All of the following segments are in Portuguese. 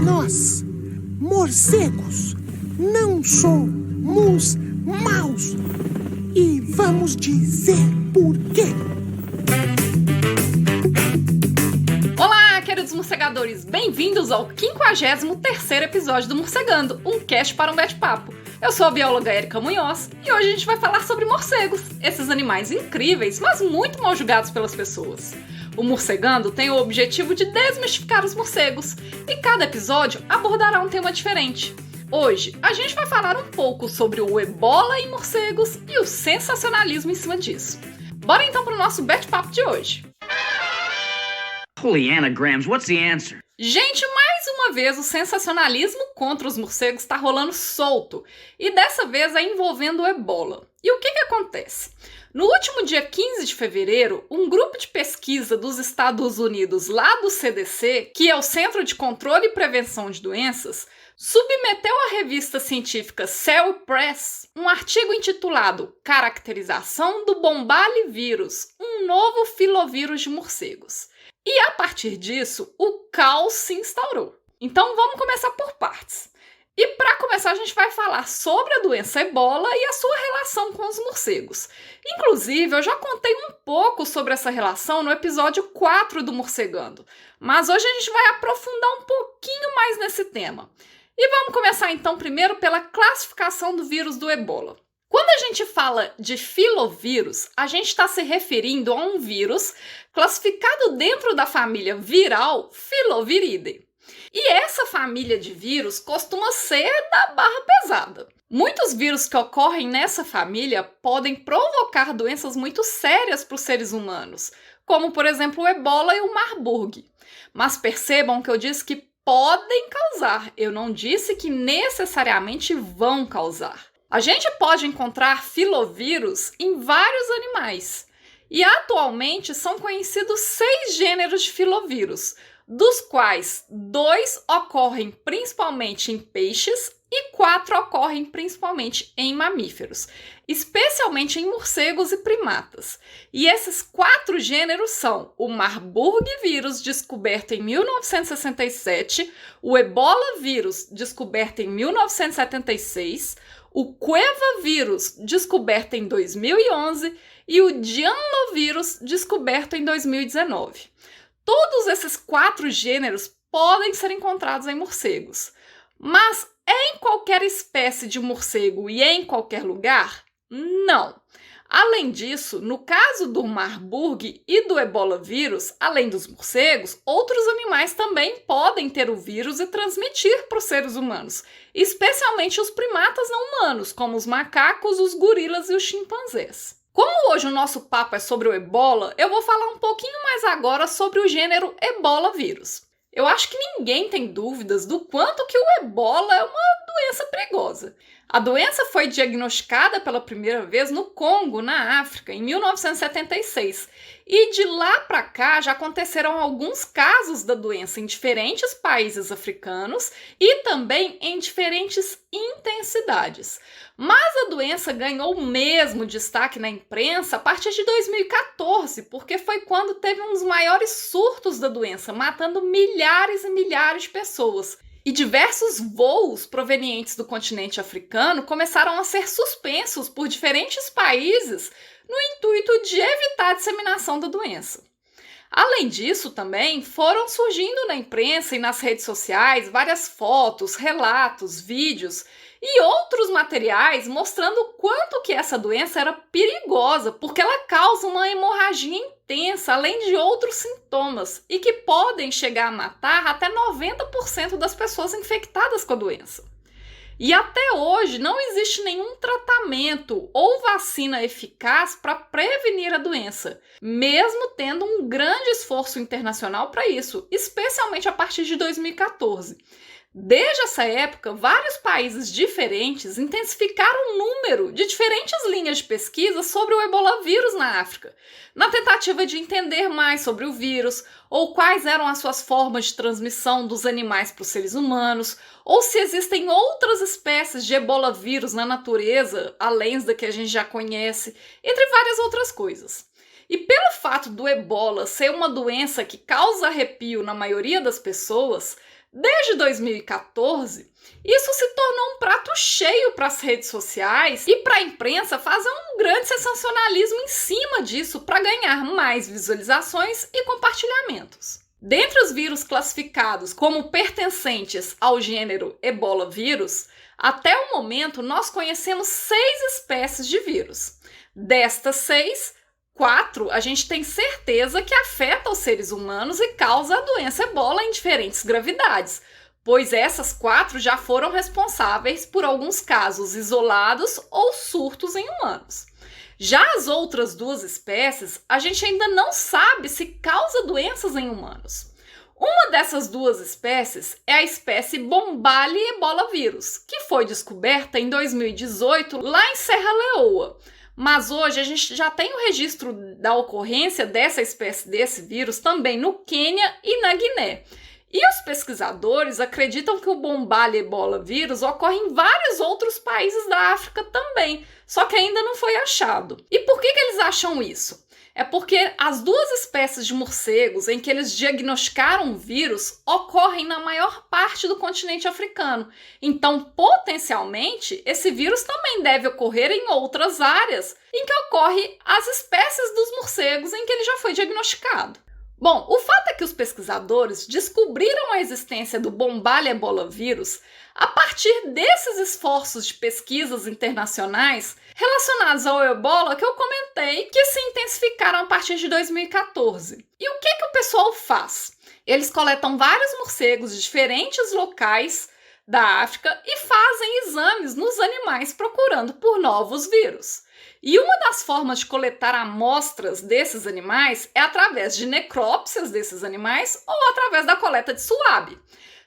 Nós, morcegos, não somos maus. E vamos dizer por quê. Olá, queridos morcegadores! Bem-vindos ao 53º episódio do Morcegando, um cast para um bate-papo. Eu sou a bióloga Érica Munhoz e hoje a gente vai falar sobre morcegos, esses animais incríveis, mas muito mal julgados pelas pessoas. O Morcegando tem o objetivo de desmistificar os morcegos e cada episódio abordará um tema diferente. Hoje, a gente vai falar um pouco sobre o ebola em morcegos e o sensacionalismo em cima disso. Bora então para o nosso bate-papo de hoje. Holy anagrams, what's the answer? Gente, mais uma vez o sensacionalismo contra os morcegos está rolando solto e dessa vez é envolvendo o ebola. E o que acontece? No último dia 15 de fevereiro, um grupo de pesquisa dos Estados Unidos, lá do CDC, que é o Centro de Controle e Prevenção de Doenças, submeteu à revista científica Cell Press um artigo intitulado Caracterização do bombalivírus, um novo filovírus de morcegos. E a partir disso, o caos se instaurou. Então vamos começar por partes. E para começar, a gente vai falar sobre a doença ebola e a sua relação com os morcegos. Inclusive, eu já contei um pouco sobre essa relação no episódio 4 do Morcegando, mas hoje a gente vai aprofundar um pouquinho mais nesse tema. E vamos começar então primeiro pela classificação do vírus do ebola. Quando a gente fala de filovírus, a gente está se referindo a um vírus classificado dentro da família viral Filoviridae. E essa família de vírus costuma ser da barra pesada. Muitos vírus que ocorrem nessa família podem provocar doenças muito sérias para os seres humanos, como por exemplo o ebola e o Marburg. Mas percebam que eu disse que podem causar, eu não disse que necessariamente vão causar. A gente pode encontrar filovírus em vários animais e atualmente são conhecidos 6 gêneros de filovírus, dos quais 2 ocorrem principalmente em peixes e 4 ocorrem principalmente em mamíferos, especialmente em morcegos e primatas. E esses 4 gêneros são o Marburg vírus, descoberto em 1967, o ebola vírus, descoberto em 1976, o Cueva vírus, descoberto em 2011, e o Gianlovírus, descoberto em 2019. Todos esses 4 gêneros podem ser encontrados em morcegos. Mas é em qualquer espécie de morcego e é em qualquer lugar? Não. Além disso, no caso do Marburg e do ebola vírus, além dos morcegos, outros animais também podem ter o vírus e transmitir para os seres humanos, especialmente os primatas não humanos, como os macacos, os gorilas e os chimpanzés. Como hoje o nosso papo é sobre o ebola, eu vou falar um pouquinho mais agora sobre o gênero ebola vírus. Eu acho que ninguém tem dúvidas do quanto que o ebola é uma doença perigosa. A doença foi diagnosticada pela primeira vez no Congo, na África, em 1976. E de lá para cá já aconteceram alguns casos da doença em diferentes países africanos e também em diferentes intensidades. Mas a doença ganhou mesmo destaque na imprensa a partir de 2014, porque foi quando teve um dos maiores surtos da doença, matando milhares e milhares de pessoas. E diversos voos provenientes do continente africano começaram a ser suspensos por diferentes países no intuito de evitar a disseminação da doença. Além disso, também foram surgindo na imprensa e nas redes sociais várias fotos, relatos, vídeos e outros materiais mostrando o quanto que essa doença era perigosa, porque ela causa uma hemorragia intensa, além de outros sintomas, e que podem chegar a matar até 90% das pessoas infectadas com a doença. E até hoje não existe nenhum tratamento ou vacina eficaz para prevenir a doença, mesmo tendo um grande esforço internacional para isso, especialmente a partir de 2014. Desde essa época, vários países diferentes intensificaram o número de diferentes linhas de pesquisa sobre o ebola vírus na África, na tentativa de entender mais sobre o vírus, ou quais eram as suas formas de transmissão dos animais para os seres humanos, ou se existem outras espécies de ebola vírus na natureza, além da que a gente já conhece, entre várias outras coisas. E pelo fato do ebola ser uma doença que causa arrepio na maioria das pessoas, desde 2014, isso se tornou um prato cheio para as redes sociais e para a imprensa fazer um grande sensacionalismo em cima disso para ganhar mais visualizações e compartilhamentos. Dentre os vírus classificados como pertencentes ao gênero Ebola vírus, até o momento nós conhecemos 6 espécies de vírus. Destas 6, 4 a gente tem certeza que afeta os seres humanos e causa a doença Ebola em diferentes gravidades, pois essas 4 já foram responsáveis por alguns casos isolados ou surtos em humanos. Já as outras 2 espécies, a gente ainda não sabe se causa doenças em humanos. Uma dessas 2 espécies é a espécie Bombali Ebola vírus, que foi descoberta em 2018 lá em Serra Leoa. Mas hoje a gente já tem o registro da ocorrência dessa espécie desse vírus também no Quênia e na Guiné. E os pesquisadores acreditam que o Bombali Ebola vírus ocorre em vários outros países da África também, só que ainda não foi achado. E por que eles acham isso? É porque as 2 espécies de morcegos em que eles diagnosticaram o vírus ocorrem na maior parte do continente africano. Então, potencialmente, esse vírus também deve ocorrer em outras áreas em que ocorrem as espécies dos morcegos em que ele já foi diagnosticado. Bom, o fato é que os pesquisadores descobriram a existência do Bombali Ebola vírus a partir desses esforços de pesquisas internacionais relacionados ao ebola que eu comentei, que se intensificaram a partir de 2014. E o que o pessoal faz? Eles coletam vários morcegos de diferentes locais da África e fazem exames nos animais procurando por novos vírus. E uma das formas de coletar amostras desses animais é através de necrópsias desses animais ou através da coleta de suave.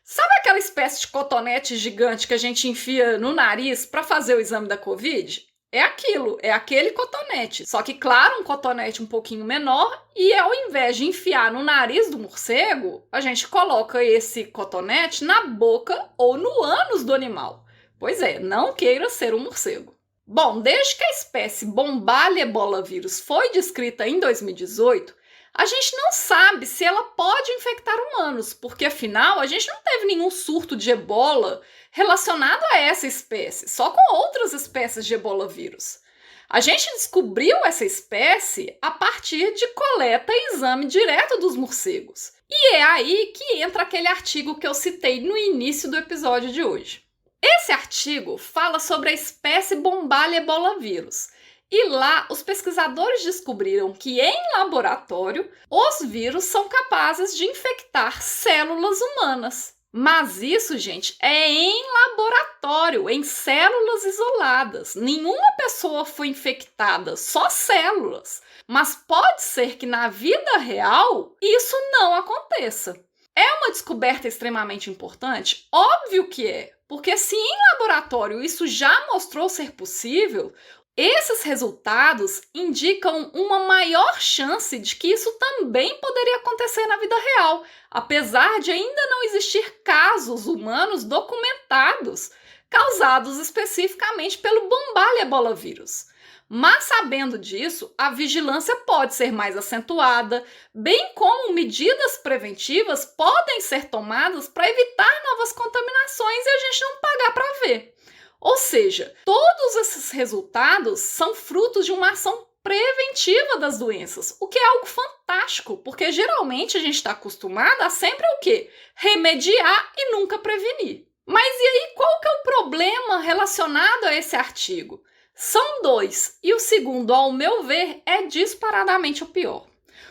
Sabe aquela espécie de cotonete gigante que a gente enfia no nariz para fazer o exame da Covid? É aquilo, é aquele cotonete. Só que, claro, um cotonete um pouquinho menor e ao invés de enfiar no nariz do morcego, a gente coloca esse cotonete na boca ou no ânus do animal. Pois é, não queira ser um morcego. Bom, desde que a espécie Bombali Ebola vírus foi descrita em 2018, a gente não sabe se ela pode infectar humanos, porque afinal a gente não teve nenhum surto de ebola relacionado a essa espécie, só com outras espécies de ebola vírus. A gente descobriu essa espécie a partir de coleta e exame direto dos morcegos. E é aí que entra aquele artigo que eu citei no início do episódio de hoje. Esse artigo fala sobre a espécie Bombali Ebola vírus. E lá, os pesquisadores descobriram que em laboratório, os vírus são capazes de infectar células humanas. Mas isso, gente, é em laboratório, em células isoladas. Nenhuma pessoa foi infectada, só células. Mas pode ser que na vida real isso não aconteça. É uma descoberta extremamente importante? Óbvio que é, porque se em laboratório isso já mostrou ser possível, esses resultados indicam uma maior chance de que isso também poderia acontecer na vida real, apesar de ainda não existir casos humanos documentados causados especificamente pelo Bombali Ebola vírus. Mas sabendo disso, a vigilância pode ser mais acentuada, bem como medidas preventivas podem ser tomadas para evitar novas contaminações e a gente não pagar para ver. Ou seja, todos esses resultados são frutos de uma ação preventiva das doenças, o que é algo fantástico, porque geralmente a gente está acostumado a sempre o quê? Remediar e nunca prevenir. Mas e aí, qual que é o problema relacionado a esse artigo? São 2, e o segundo, ao meu ver, é disparadamente o pior.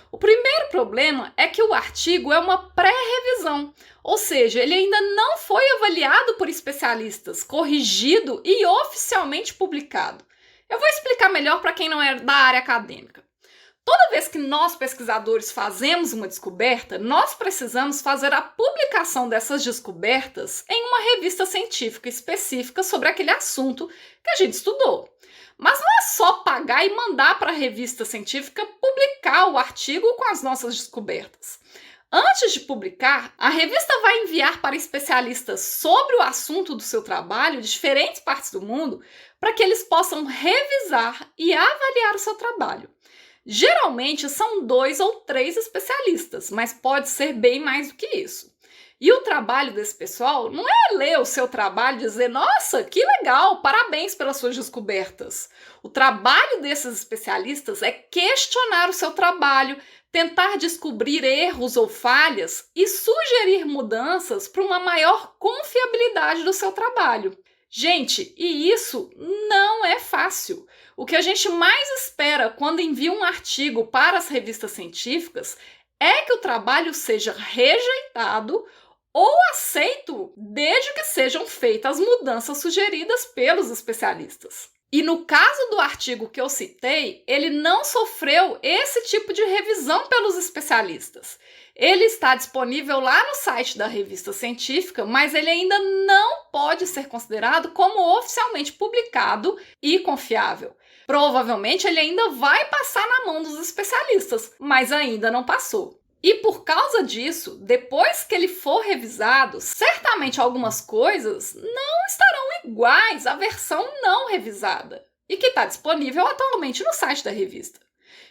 O primeiro problema é que o artigo é uma pré-revisão, ou seja, ele ainda não foi avaliado por especialistas, corrigido e oficialmente publicado. Eu vou explicar melhor para quem não é da área acadêmica. Toda vez que nós, pesquisadores, fazemos uma descoberta, nós precisamos fazer a publicação dessas descobertas em uma revista científica específica sobre aquele assunto que a gente estudou. Mas não é só pagar e mandar para a revista científica publicar o artigo com as nossas descobertas. Antes de publicar, a revista vai enviar para especialistas sobre o assunto do seu trabalho de diferentes partes do mundo para que eles possam revisar e avaliar o seu trabalho. Geralmente são 2 ou 3 especialistas, mas pode ser bem mais do que isso. E o trabalho desse pessoal não é ler o seu trabalho e dizer: nossa, que legal, parabéns pelas suas descobertas. O trabalho desses especialistas é questionar o seu trabalho, tentar descobrir erros ou falhas e sugerir mudanças para uma maior confiabilidade do seu trabalho. Gente, e isso não é fácil. O que a gente mais espera quando envia um artigo para as revistas científicas é que o trabalho seja rejeitado ou aceito, desde que sejam feitas as mudanças sugeridas pelos especialistas. E no caso do artigo que eu citei, ele não sofreu esse tipo de revisão pelos especialistas. Ele está disponível lá no site da revista científica, mas ele ainda não pode ser considerado como oficialmente publicado e confiável. Provavelmente ele ainda vai passar na mão dos especialistas, mas ainda não passou. E por causa disso, depois que ele for revisado, certamente algumas coisas não estarão iguais à versão não revisada e que está disponível atualmente no site da revista.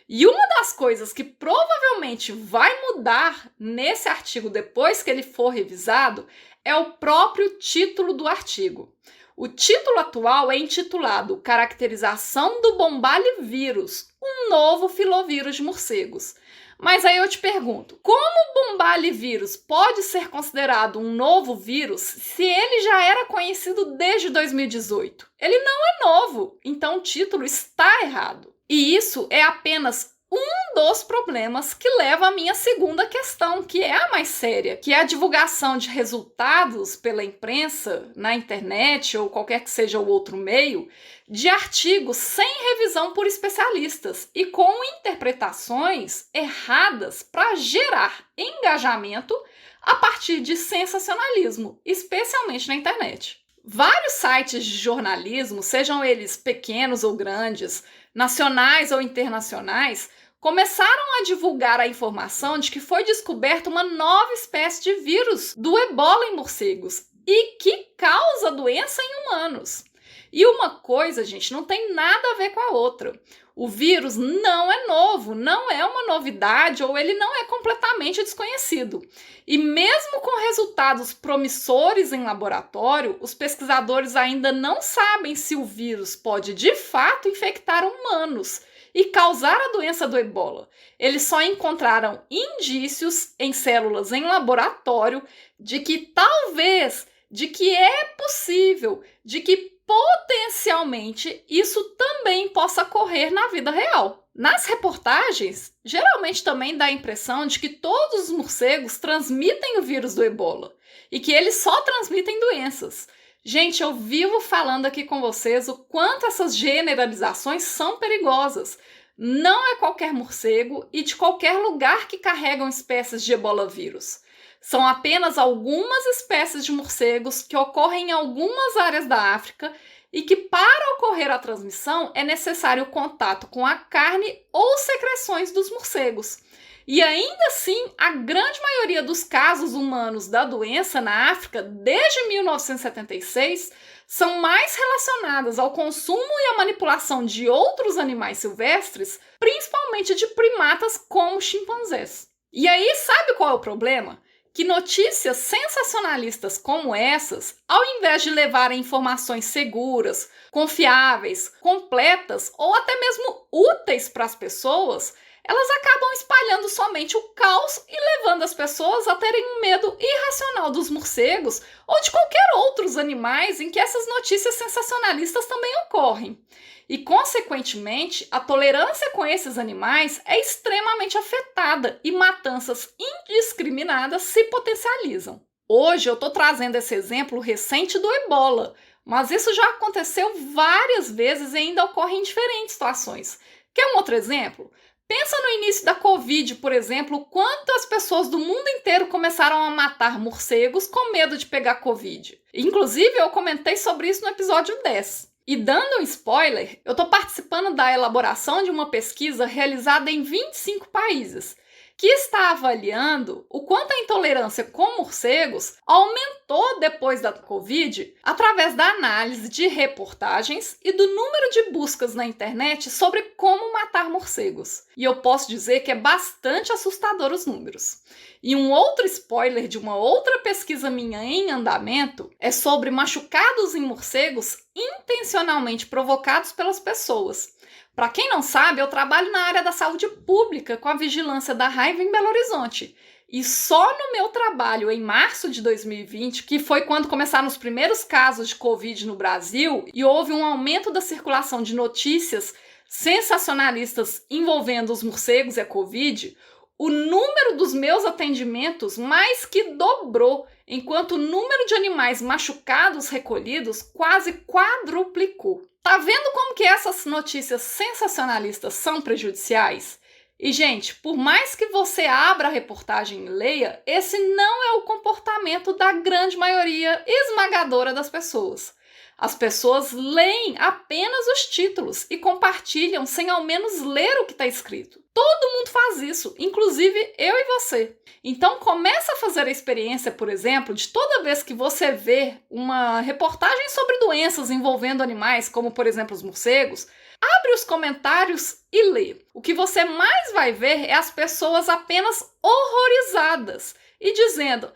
E uma das coisas que provavelmente vai mudar nesse artigo depois que ele for revisado é o próprio título do artigo. O título atual é intitulado Caracterização do bombalivírus, um novo filovírus de morcegos. Mas aí eu te pergunto, como o bombalivírus pode ser considerado um novo vírus se ele já era conhecido desde 2018? Ele não é novo, então o título está errado. E isso é apenas um dos problemas que leva à minha segunda questão, que é a mais séria, que é a divulgação de resultados pela imprensa, na internet ou qualquer que seja o outro meio, de artigos sem revisão por especialistas e com interpretações erradas para gerar engajamento a partir de sensacionalismo, especialmente na internet. Vários sites de jornalismo, sejam eles pequenos ou grandes, nacionais ou internacionais, começaram a divulgar a informação de que foi descoberta uma nova espécie de vírus do ebola em morcegos e que causa doença em humanos. E uma coisa, gente, não tem nada a ver com a outra. O vírus não é novo, não é uma novidade ou ele não é completamente desconhecido. E mesmo com resultados promissores em laboratório, os pesquisadores ainda não sabem se o vírus pode de fato infectar humanos e causar a doença do ebola. Eles só encontraram indícios em células em laboratório de que talvez, de que é possível, de que potencialmente isso também possa ocorrer na vida real. Nas reportagens, geralmente também dá a impressão de que todos os morcegos transmitem o vírus do ebola e que eles só transmitem doenças. Gente, eu vivo falando aqui com vocês o quanto essas generalizações são perigosas. Não é qualquer morcego e de qualquer lugar que carregam espécies de ebola vírus. São apenas algumas espécies de morcegos que ocorrem em algumas áreas da África e que, para ocorrer a transmissão, é necessário o contato com a carne ou secreções dos morcegos. E ainda assim, a grande maioria dos casos humanos da doença na África, desde 1976, são mais relacionadas ao consumo e à manipulação de outros animais silvestres, principalmente de primatas como chimpanzés. E aí, sabe qual é o problema? Que notícias sensacionalistas como essas, ao invés de levarem informações seguras, confiáveis, completas ou até mesmo úteis para as pessoas, elas acabam espalhando somente o caos e levando as pessoas a terem um medo irracional dos morcegos ou de qualquer outros animais em que essas notícias sensacionalistas também ocorrem. E, consequentemente, a tolerância com esses animais é extremamente afetada e matanças indiscriminadas se potencializam. Hoje eu estou trazendo esse exemplo recente do ebola, mas isso já aconteceu várias vezes e ainda ocorre em diferentes situações. Quer um outro exemplo? Pensa no início da Covid, por exemplo, quantas pessoas do mundo inteiro começaram a matar morcegos com medo de pegar Covid. Inclusive, eu comentei sobre isso no episódio 10. E dando um spoiler, eu estou participando da elaboração de uma pesquisa realizada em 25 países. que está avaliando o quanto a intolerância com morcegos aumentou depois da Covid através da análise de reportagens e do número de buscas na internet sobre como matar morcegos. E eu posso dizer que é bastante assustador os números. E um outro spoiler de uma outra pesquisa minha em andamento é sobre machucados em morcegos intencionalmente provocados pelas pessoas. Para quem não sabe, eu trabalho na área da saúde pública com a vigilância da raiva em Belo Horizonte. E só no meu trabalho em março de 2020, que foi quando começaram os primeiros casos de Covid no Brasil e houve um aumento da circulação de notícias sensacionalistas envolvendo os morcegos e a Covid, o número dos meus atendimentos mais que dobrou, enquanto o número de animais machucados recolhidos quase quadruplicou. Tá vendo como que essas notícias sensacionalistas são prejudiciais? E, gente, por mais que você abra a reportagem e leia, esse não é o comportamento da grande maioria esmagadora das pessoas. As pessoas leem apenas os títulos e compartilham sem ao menos ler o que está escrito. Todo mundo faz isso, inclusive eu e você. Então começa a fazer a experiência, por exemplo, de toda vez que você vê uma reportagem sobre doenças envolvendo animais, como por exemplo os morcegos, abre os comentários e lê. O que você mais vai ver é as pessoas apenas horrorizadas e dizendo: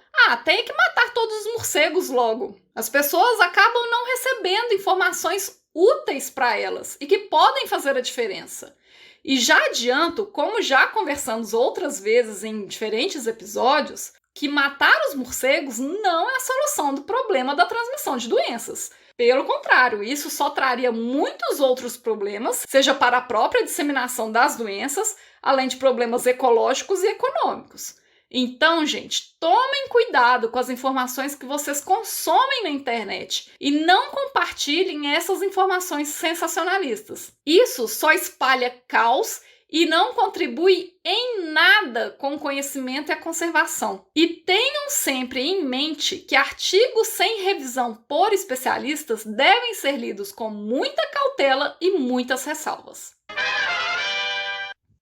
tem que matar todos os morcegos logo. As pessoas acabam não recebendo informações úteis para elas e que podem fazer a diferença. E já adianto, como já conversamos outras vezes em diferentes episódios, que matar os morcegos não é a solução do problema da transmissão de doenças. Pelo contrário, isso só traria muitos outros problemas, seja para a própria disseminação das doenças, além de problemas ecológicos e econômicos. Então, gente, tomem cuidado com as informações que vocês consomem na internet e não compartilhem essas informações sensacionalistas. Isso só espalha caos e não contribui em nada com o conhecimento e a conservação. E tenham sempre em mente que artigos sem revisão por especialistas devem ser lidos com muita cautela e muitas ressalvas.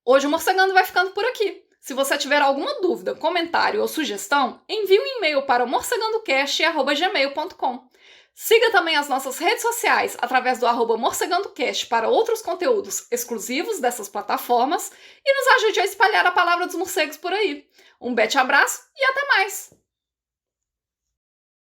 Hoje o Morcegando vai ficando por aqui. Se você tiver alguma dúvida, comentário ou sugestão, envie um e-mail para morcegandocast@gmail.com. Siga também as nossas redes sociais através do @morcegandocast para outros conteúdos exclusivos dessas plataformas e nos ajude a espalhar a palavra dos morcegos por aí. Um bete abraço e até mais!